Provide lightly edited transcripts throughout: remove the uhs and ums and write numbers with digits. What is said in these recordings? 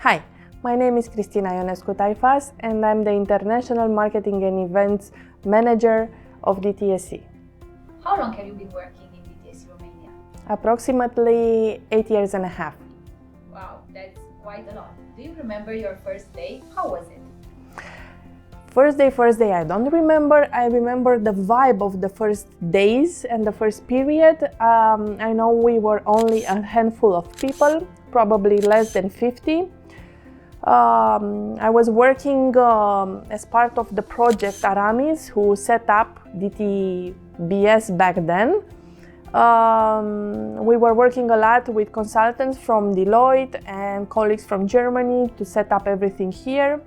Hi, my name is Cristina Ionescu Taifas and I'm the International Marketing and Events Manager of DTSE. How long have you been working in DTSE Romania? Approximately 8 years and a half. Wow, that's quite a lot. Do you remember your first day? How was it? First day, I don't remember. I remember the vibe of the first days and the first period. I know we were only a handful of people, probably less than 50. I was working as part of the project Aramis, who set up DTBS back then. We were working a lot with consultants from Deloitte and colleagues from Germany to set up everything here.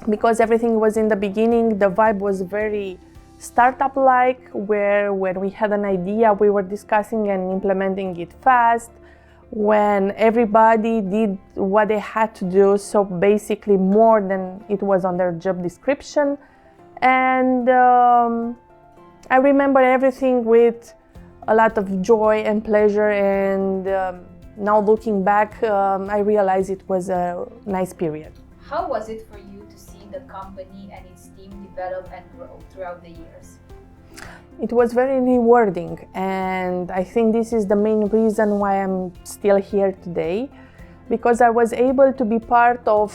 Because everything was in the beginning, the vibe was very startup-like, where when we had an idea, we were discussing and implementing it fast. When everybody did what they had to do, so basically more than it was on their job description. And I remember everything with a lot of joy and pleasure, and now looking back, I realize it was a nice period. How was it for you to see the company and its team develop and grow throughout the years? It was very rewarding, and I think this is the main reason why I'm still here today, because I was able to be part of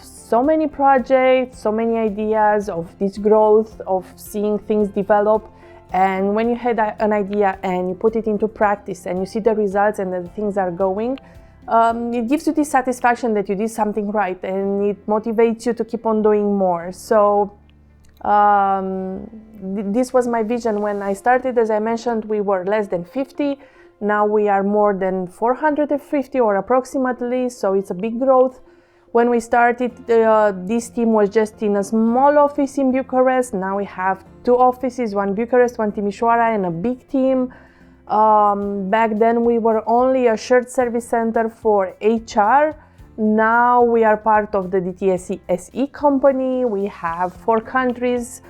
so many projects, so many ideas of this growth, of seeing things develop. And when you had an idea and you put it into practice and you see the results and that things are going, it gives you this satisfaction that you did something right, and it motivates you to keep on doing more. So this was my vision when I started. As I mentioned, we were less than 50. Now we are more than 450 or approximately, so it's a big growth. When we started, this team was just in a small office in Bucharest. Now we have 2 offices, one Bucharest, one Timișoara, and a big team. Back then we were only a shared service center for HR. Now we are part of the DTSE SE company. We have 4 countries,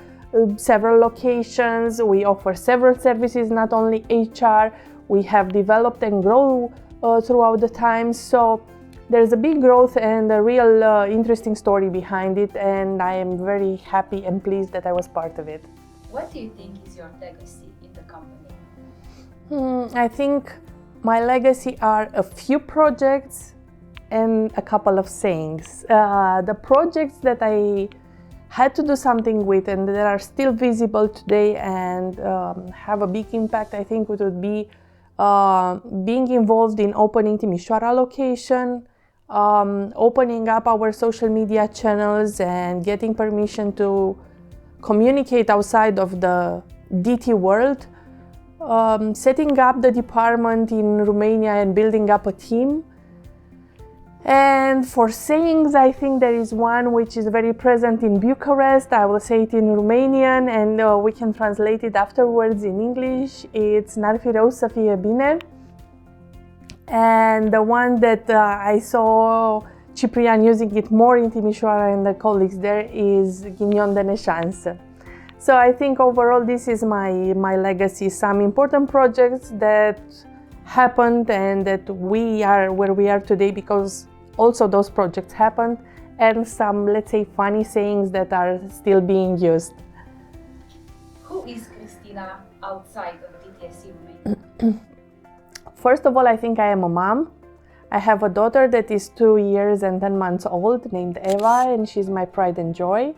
several locations. We offer several services, not only HR. We have developed and grown throughout the time. So there's a big growth and a real interesting story behind it, and I am very happy and pleased that I was part of it. What do you think is your legacy in the company? I think my legacy are a few projects and a couple of sayings. The projects that I had to do something with and that are still visible today and have a big impact, I think it would be being involved in opening Timișoara location, opening up our social media channels and getting permission to communicate outside of the DT world, setting up the department in Romania and building up a team. And for sayings, I think there is one which is very present in Bucharest. I will say it in Romanian and we can translate it afterwards in English. It's N-ar fi rău să fie bine. And the one that I saw Ciprian using it more in Timișoara and the colleagues there is ghinion de neșansă. So I think overall this is my legacy, some important projects that happened and that we are where we are today because also those projects happened, and some, let's say, funny sayings that are still being used. Who is Cristina outside of DTSE Romania? First of all, I think I am a mom. I have a daughter that is 2 years and 10 months old named Eva, and she's my pride and joy.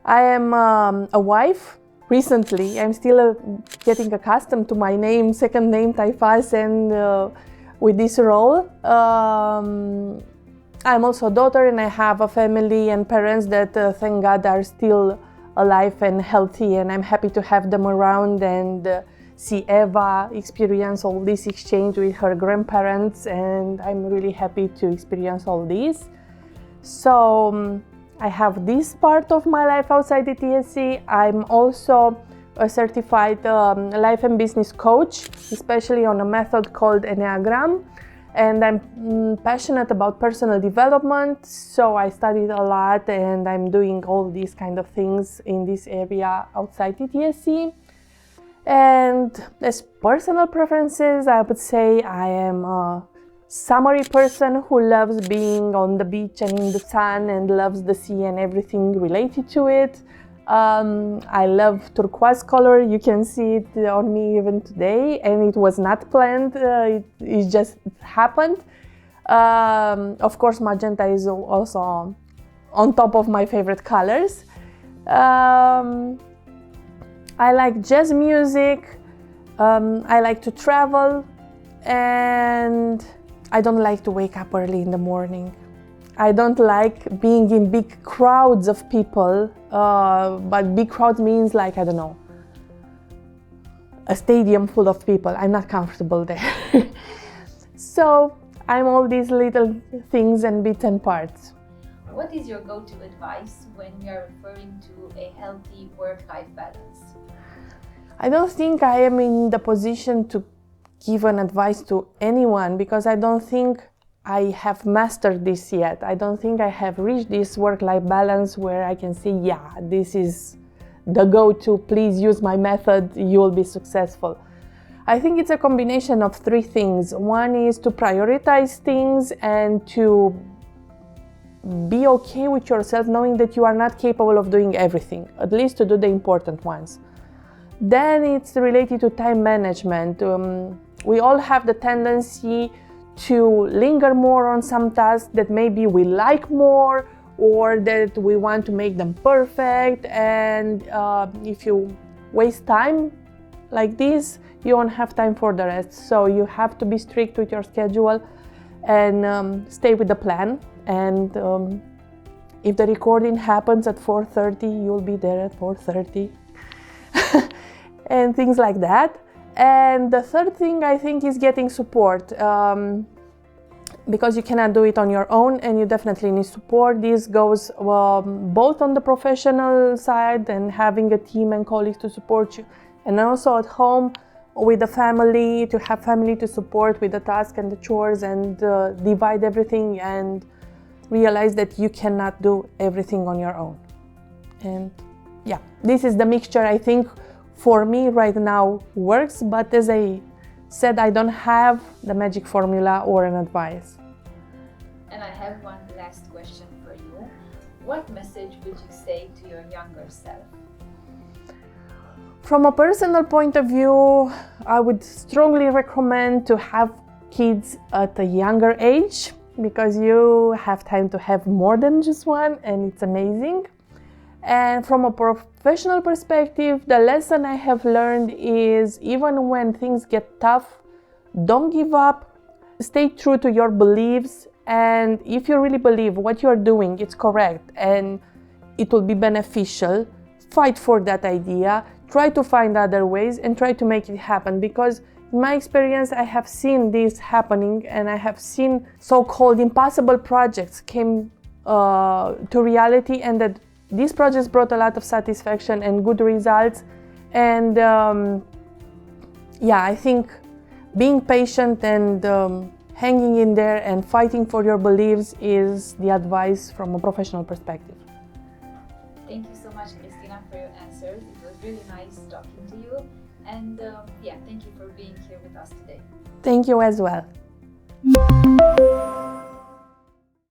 I am a wife. Recently, I'm still getting accustomed to my name, second name Taifas, and with this role. I'm also a daughter, and I have a family and parents that, thank God, are still alive and healthy, and I'm happy to have them around and see Eva experience all this exchange with her grandparents, and I'm really happy to experience all this. So I have this part of my life outside DTSE. I'm also a certified life and business coach, especially on a method called Enneagram. And I'm passionate about personal development, so I studied a lot and I'm doing all these kind of things in this area outside DTSE. And as personal preferences, I would say I am summery person who loves being on the beach and in the sun and loves the sea and everything related to it. I love turquoise color. You can see it on me even today, and it was not planned. It just happened. Of course, magenta is also on top of my favorite colors. I like jazz music. I like to travel, and I don't like to wake up early in the morning. I don't like being in big crowds of people, but big crowds means like, I don't know, a stadium full of people. I'm not comfortable there. So I'm all these little things and bits and parts. What is your go-to advice when you are referring to a healthy work-life balance? I don't think I am in the position to give an advice to anyone, because I don't think I have mastered this yet. I don't think I have reached this work-life balance where I can say, yeah, this is the go-to, please use my method, you will be successful. I think it's a combination of three things. One is to prioritize things and to be okay with yourself, knowing that you are not capable of doing everything, at least to do the important ones. Then it's related to time management. We all have the tendency to linger more on some tasks that maybe we like more, or that we want to make them perfect. And if you waste time like this, you won't have time for the rest. So you have to be strict with your schedule and stay with the plan. And if the recording happens at 4:30, you'll be there at 4:30 and things like that. And the third thing, I think, is getting support, because you cannot do it on your own, and you definitely need support. This goes both on the professional side and having a team and colleagues to support you, and also at home with the family, to have family to support with the tasks and the chores, and divide everything and realize that you cannot do everything on your own. And yeah, this is the mixture, I think, for me right now works, but as I said, I don't have the magic formula or an advice. And I have one last question for you. What message would you say to your younger self? From a personal point of view, I would strongly recommend to have kids at a younger age, because you have time to have more than just one, and it's amazing. And from a professional perspective, the lesson I have learned is, even when things get tough, don't give up, stay true to your beliefs, and if you really believe what you're doing is correct and it will be beneficial, fight for that idea, try to find other ways and try to make it happen. Because in my experience, I have seen this happening, and I have seen so-called impossible projects came to reality, and that these projects brought a lot of satisfaction and good results. And yeah, I think being patient and hanging in there and fighting for your beliefs is the advice from a professional perspective. Thank you so much, Cristina, for your answers. It was really nice talking to you. And yeah, thank you for being here with us today. Thank you as well.